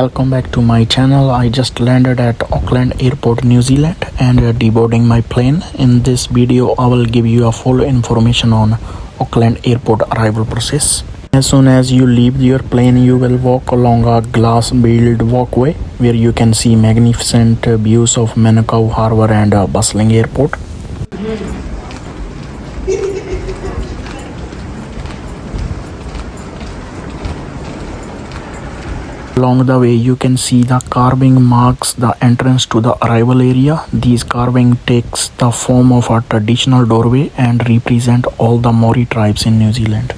Welcome back to my channel. I just landed at Auckland Airport, New Zealand and deboarding my plane. In this video, I will give you a full information on Auckland Airport arrival process. As soon as you leave your plane, you will walk along a glass-built walkway where you can see magnificent views of Manukau Harbour and a bustling airport. Along the way, you can see the carving marks the entrance to the arrival area. These carving takes the form of a traditional doorway and represent all the Maori tribes in New Zealand.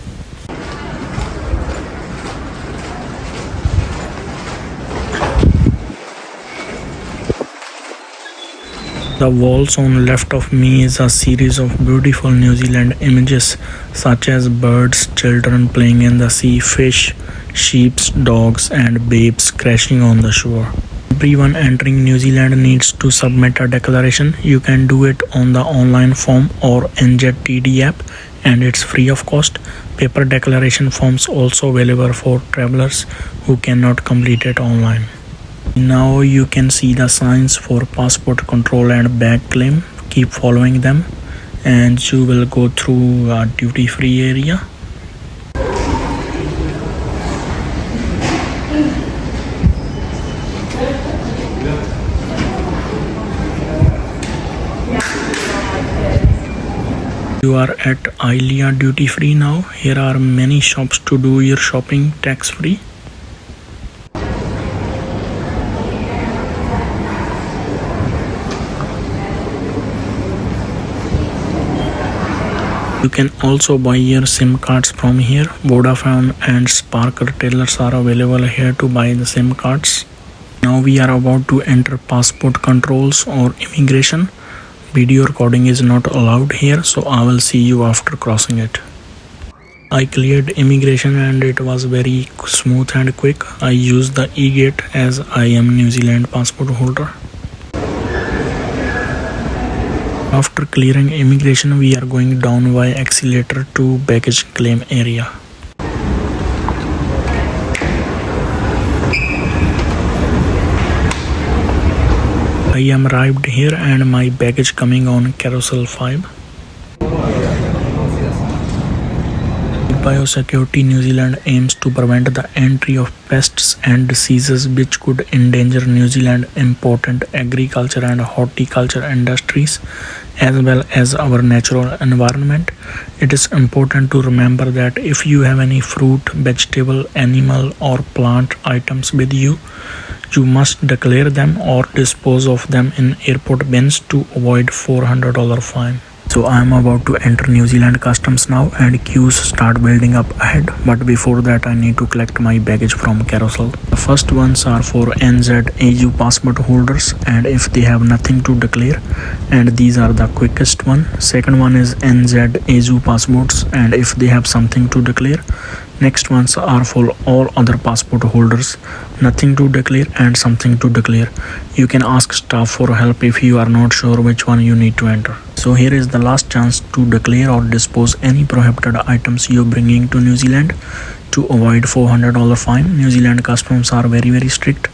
The walls on left of me is a series of beautiful New Zealand images such as birds, children playing in the sea, fish, sheep, dogs and babes crashing on the shore. Everyone entering New Zealand needs to submit a declaration. You can do it on the online form or NZTD app and it's free of cost. Paper declaration forms also available for travelers who cannot complete it online. Now you can see the signs for passport control and bag claim. Keep following them and you will go through a duty-free area. You are at Ilia duty free now. Here are many shops to do your shopping tax free. You can also buy your SIM cards from here. Vodafone and Spark retailers are available here to buy the SIM cards. Now we are about to enter passport controls or immigration. Video recording is not allowed here, so I will see you after crossing it. I cleared immigration and it was very smooth and quick. I used the e-gate as I am New Zealand passport holder. After clearing immigration, we are going down by accelerator to baggage claim area. I am arrived here and my baggage coming on carousel 5. Biosecurity New Zealand aims to prevent the entry of pests and diseases which could endanger New Zealand important agriculture and horticulture industries as well as our natural environment. It is important to remember that if you have any fruit, vegetable, animal or plant items with you, you must declare them or dispose of them in airport bins to avoid $400 fine. So I am about to enter New Zealand customs now and queues start building up ahead, but before that I need to collect my baggage from carousel. The first ones are for NZ passport holders and if they have nothing to declare, and these are the quickest one. Second one is NZ passports and if they have something to declare. Next ones are for all other passport holders, nothing to declare and something to declare. You can ask staff for help if you are not sure which one you need to enter. So here is the last chance to declare or dispose any prohibited items you are bringing to New Zealand to avoid $400 fine. New Zealand customs are very strict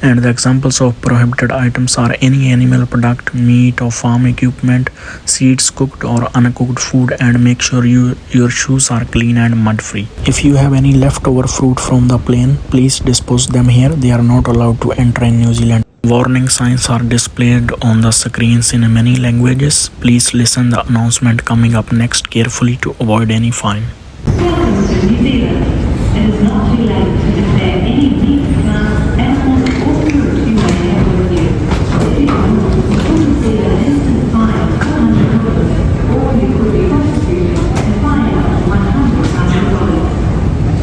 and the examples of prohibited items are any animal product, meat or farm equipment, seeds, cooked or uncooked food, and make sure your shoes are clean and mud free. If you have any leftover fruit from the plane, please dispose them here. They are not allowed to enter in New Zealand. Warning signs are displayed on the screens in many languages. Please listen the announcement coming up next carefully to avoid any fine. Welcome to New Zealand. It is not too late to declare any meat, plants, animals or fruit you may have with you. If you don't, you could receive an instant fine of $200 or you could be prosecuted and fined up to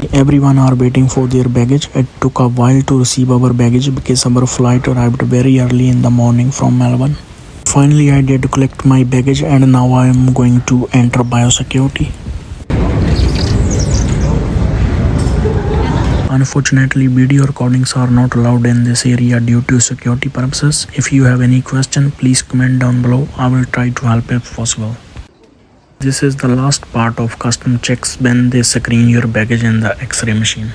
$100. Everyone are waiting for their baggage. It took a while to receive our baggage because our flight arrived very early in the morning from Melbourne. Finally, I did collect my baggage and now I am going to enter Biosecurity. Unfortunately, video recordings are not allowed in this area due to security purposes. If you have any question, please comment down below. I will try to help if possible. This is the last part of custom checks when they screen your baggage in the X-ray machine.